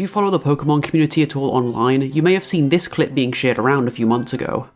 If you follow the Pokemon community at all online, you may have seen this clip being shared around a few months ago.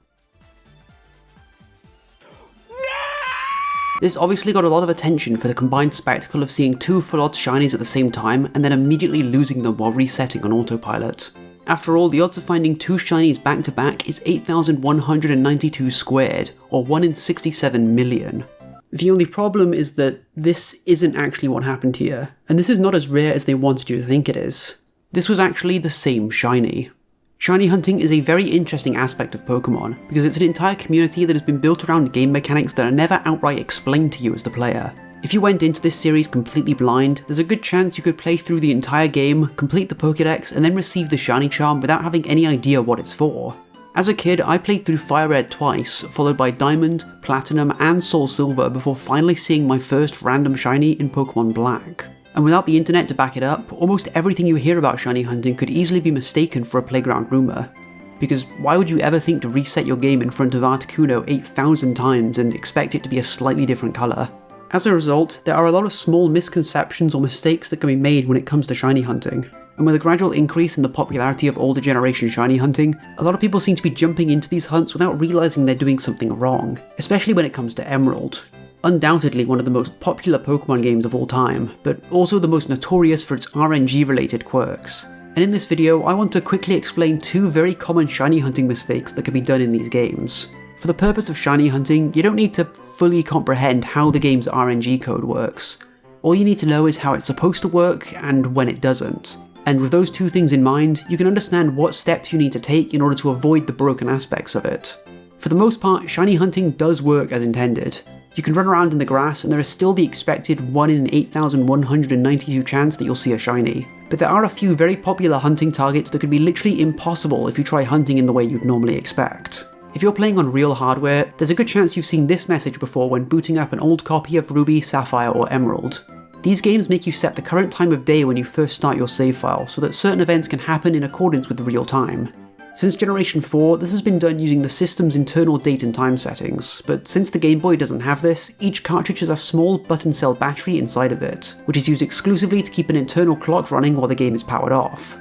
This obviously got a lot of attention for the combined spectacle of seeing two full odds shinies at the same time and then immediately losing them while resetting on autopilot. After all, the odds of finding two shinies back to back is 8,192 squared, or 1 in 67 million. The only problem is that this isn't actually what happened here, and this is not as rare as they wanted you to think it is. This was actually the same shiny. Shiny hunting is a very interesting aspect of Pokemon, because it's an entire community that has been built around game mechanics that are never outright explained to you as the player. If you went into this series completely blind, there's a good chance you could play through the entire game, complete the Pokédex, and then receive the shiny charm without having any idea what it's for. As a kid, I played through Fire Red twice, followed by Diamond, Platinum, and Soul Silver before finally seeing my first random shiny in Pokemon Black. And without the internet to back it up, almost everything you hear about shiny hunting could easily be mistaken for a playground rumour. Because why would you ever think to reset your game in front of Articuno 8,000 times and expect it to be a slightly different colour? As a result, there are a lot of small misconceptions or mistakes that can be made when it comes to shiny hunting. And with a gradual increase in the popularity of older generation shiny hunting, a lot of people seem to be jumping into these hunts without realising they're doing something wrong, especially when it comes to Emerald. Undoubtedly one of the most popular Pokemon games of all time, but also the most notorious for its RNG related quirks. And in this video, I want to quickly explain two very common shiny hunting mistakes that can be done in these games. For the purpose of shiny hunting, you don't need to fully comprehend how the game's RNG code works. All you need to know is how it's supposed to work and when it doesn't. And with those two things in mind, you can understand what steps you need to take in order to avoid the broken aspects of it. For the most part, shiny hunting does work as intended. You can run around in the grass and there is still the expected 1 in 8,192 chance that you'll see a shiny. But there are a few very popular hunting targets that could be literally impossible if you try hunting in the way you'd normally expect. If you're playing on real hardware, there's a good chance you've seen this message before when booting up an old copy of Ruby, Sapphire, or Emerald. These games make you set the current time of day when you first start your save file so that certain events can happen in accordance with real time. Since Generation 4, this has been done using the system's internal date and time settings, but since the Game Boy doesn't have this, each cartridge has a small button cell battery inside of it, which is used exclusively to keep an internal clock running while the game is powered off.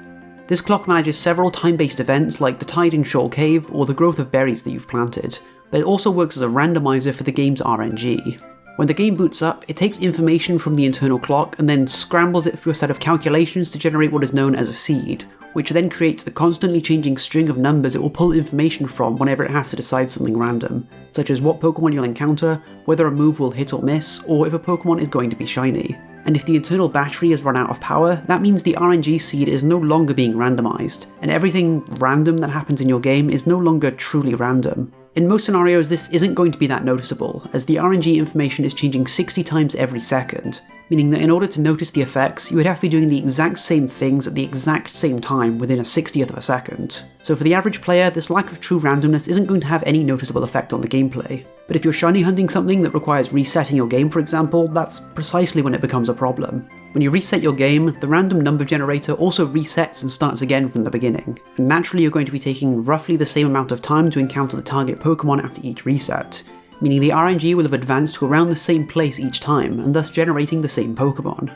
This clock manages several time-based events like the tide in Shoal Cave or the growth of berries that you've planted, but it also works as a randomizer for the game's RNG. When the game boots up, it takes information from the internal clock and then scrambles it through a set of calculations to generate what is known as a seed, which then creates the constantly changing string of numbers it will pull information from whenever it has to decide something random, such as what Pokemon you'll encounter, whether a move will hit or miss, or if a Pokemon is going to be shiny. And if the internal battery has run out of power, that means the RNG seed is no longer being randomized, and everything random that happens in your game is no longer truly random. In most scenarios, this isn't going to be that noticeable, as the RNG information is changing 60 times every second, meaning that in order to notice the effects, you would have to be doing the exact same things at the exact same time within a 60th of a second. So for the average player, this lack of true randomness isn't going to have any noticeable effect on the gameplay. But if you're shiny hunting something that requires resetting your game, for example, that's precisely when it becomes a problem. When you reset your game, the random number generator also resets and starts again from the beginning, and naturally you're going to be taking roughly the same amount of time to encounter the target Pokemon after each reset, meaning the RNG will have advanced to around the same place each time, and thus generating the same Pokemon.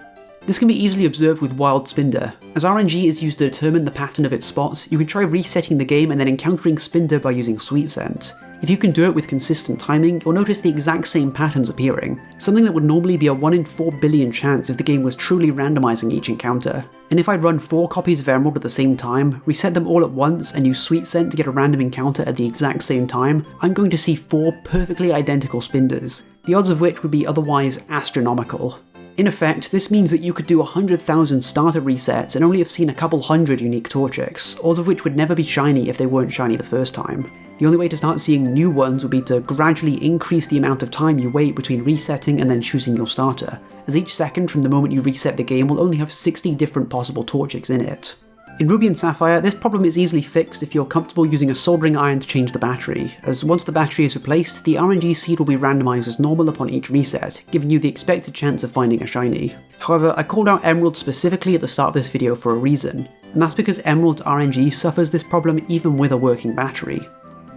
This can be easily observed with Wild Spinder. As RNG is used to determine the pattern of its spots, you can try resetting the game and then encountering Spinder by using Sweet Scent. If you can do it with consistent timing, you'll notice the exact same patterns appearing, something that would normally be a 1 in 4 billion chance if the game was truly randomizing each encounter. And if I run 4 copies of Emerald at the same time, reset them all at once, and use Sweet Scent to get a random encounter at the exact same time, I'm going to see 4 perfectly identical Spinders, the odds of which would be otherwise astronomical. In effect, this means that you could do 100,000 starter resets and only have seen a couple hundred unique Torchics, all of which would never be shiny if they weren't shiny the first time. The only way to start seeing new ones would be to gradually increase the amount of time you wait between resetting and then choosing your starter, as each second from the moment you reset the game will only have 60 different possible Torchics in it. In Ruby and Sapphire, this problem is easily fixed if you're comfortable using a soldering iron to change the battery, as once the battery is replaced, the RNG seed will be randomized as normal upon each reset, giving you the expected chance of finding a shiny. However, I called out Emerald specifically at the start of this video for a reason, and that's because Emerald's RNG suffers this problem even with a working battery.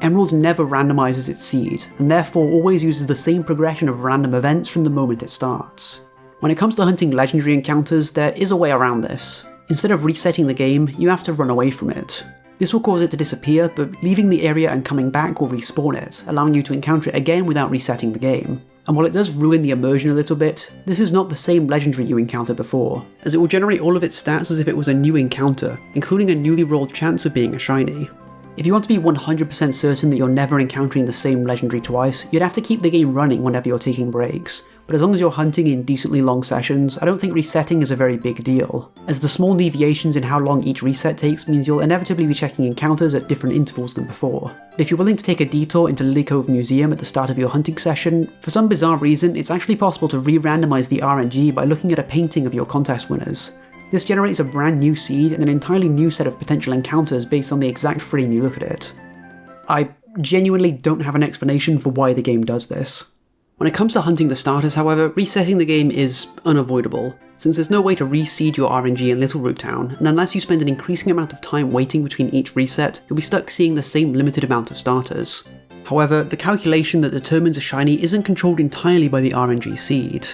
Emerald never randomizes its seed, and therefore always uses the same progression of random events from the moment it starts. When it comes to hunting legendary encounters, there is a way around this. Instead of resetting the game, you have to run away from it. This will cause it to disappear, but leaving the area and coming back will respawn it, allowing you to encounter it again without resetting the game. And while it does ruin the immersion a little bit, this is not the same legendary you encountered before, as it will generate all of its stats as if it was a new encounter, including a newly rolled chance of being a shiny. If you want to be 100% certain that you're never encountering the same legendary twice, you'd have to keep the game running whenever you're taking breaks. But as long as you're hunting in decently long sessions, I don't think resetting is a very big deal, as the small deviations in how long each reset takes means you'll inevitably be checking encounters at different intervals than before. If you're willing to take a detour into Lily Cove Museum at the start of your hunting session, for some bizarre reason it's actually possible to re-randomize the RNG by looking at a painting of your contest winners. This generates a brand new seed and an entirely new set of potential encounters based on the exact frame you look at it. I genuinely don't have an explanation for why the game does this. When it comes to hunting the starters, however, resetting the game is unavoidable, since there's no way to reseed your RNG in Little Root Town, and unless you spend an increasing amount of time waiting between each reset, you'll be stuck seeing the same limited amount of starters. However, the calculation that determines a shiny isn't controlled entirely by the RNG seed.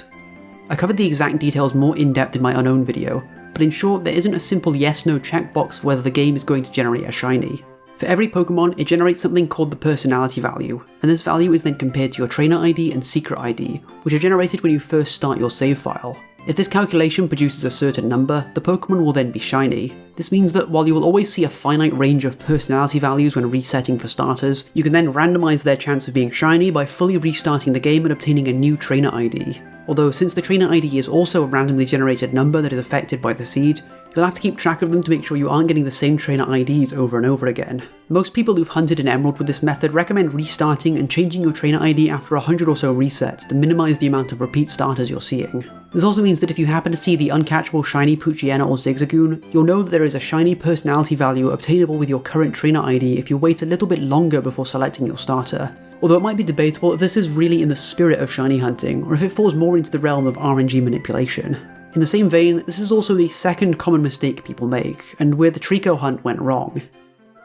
I covered the exact details more in depth in my Unown video, but in short, there isn't a simple yes/no checkbox for whether the game is going to generate a shiny. For every Pokemon, it generates something called the personality value, and this value is then compared to your trainer ID and secret ID, which are generated when you first start your save file. If this calculation produces a certain number, the Pokemon will then be shiny. This means that while you will always see a finite range of personality values when resetting for starters, you can then randomize their chance of being shiny by fully restarting the game and obtaining a new trainer ID. Although since the trainer ID is also a randomly generated number that is affected by the seed, you'll have to keep track of them to make sure you aren't getting the same trainer IDs over and over again. Most people who've hunted in Emerald with this method recommend restarting and changing your trainer ID after 100 or so resets to minimize the amount of repeat starters you're seeing. This also means that if you happen to see the uncatchable shiny Poochyena or Zigzagoon, you'll know that there is a shiny personality value obtainable with your current trainer ID if you wait a little bit longer before selecting your starter. Although it might be debatable if this is really in the spirit of shiny hunting, or if it falls more into the realm of RNG manipulation. In the same vein, this is also the second common mistake people make, and where the Treecko hunt went wrong.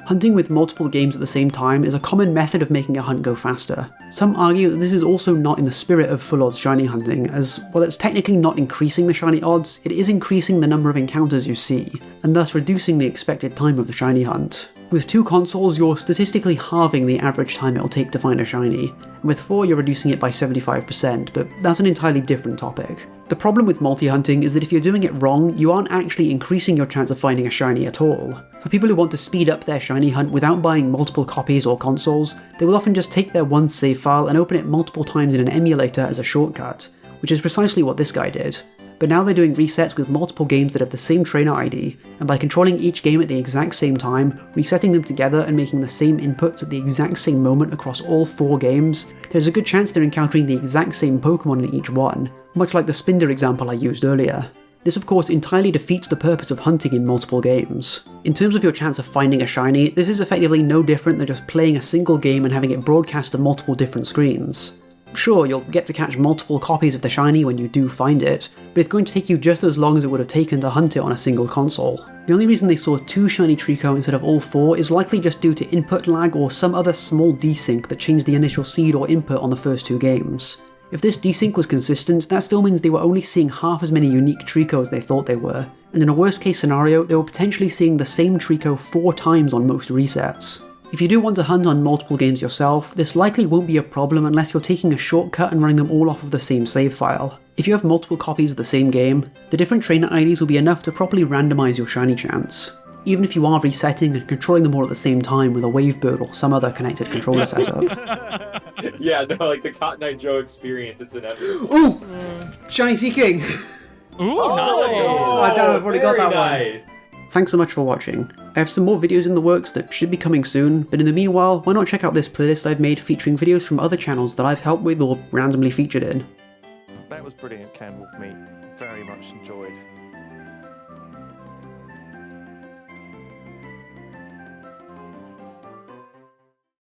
Hunting with multiple games at the same time is a common method of making a hunt go faster. Some argue that this is also not in the spirit of full odds shiny hunting, as while it's technically not increasing the shiny odds, it is increasing the number of encounters you see, and thus reducing the expected time of the shiny hunt. With 2 consoles, you're statistically halving the average time it'll take to find a shiny, and with 4 you're reducing it by 75%, but that's an entirely different topic. The problem with multi-hunting is that if you're doing it wrong, you aren't actually increasing your chance of finding a shiny at all. For people who want to speed up their shiny hunt without buying multiple copies or consoles, they will often just take their one save file and open it multiple times in an emulator as a shortcut, which is precisely what this guy did. But now they're doing resets with multiple games that have the same trainer ID, and by controlling each game at the exact same time, resetting them together and making the same inputs at the exact same moment across all 4 games, there's a good chance they're encountering the exact same Pokemon in each one, much like the Spinder example I used earlier. This of course entirely defeats the purpose of hunting in multiple games. In terms of your chance of finding a shiny, this is effectively no different than just playing a single game and having it broadcast to multiple different screens. Sure, you'll get to catch multiple copies of the shiny when you do find it, but it's going to take you just as long as it would have taken to hunt it on a single console. The only reason they saw 2 shiny Treecko instead of all 4 is likely just due to input lag or some other small desync that changed the initial seed or input on the first 2 games. If this desync was consistent, that still means they were only seeing half as many unique Treecko as they thought they were, and in a worst case scenario, they were potentially seeing the same Treecko 4 times on most resets. If you do want to hunt on multiple games yourself, this likely won't be a problem unless you're taking a shortcut and running them all off of the same save file. If you have multiple copies of the same game, the different trainer IDs will be enough to properly randomize your shiny chance. Even if you are resetting and controlling them all at the same time with a Wavebird or some other connected controller setup. Yeah, no, like the Cotton Eye Joe experience, it's inevitable. Ooh! Shiny Seeking! Ooh, Oh, nice. Oh, damn, I've already got that nice. one. Thanks so much for watching. I have some more videos in the works that should be coming soon, but in the meanwhile, why not check out this playlist I've made featuring videos from other channels that I've helped with or randomly featured in. That was brilliant, Candle Meat. Very much enjoyed.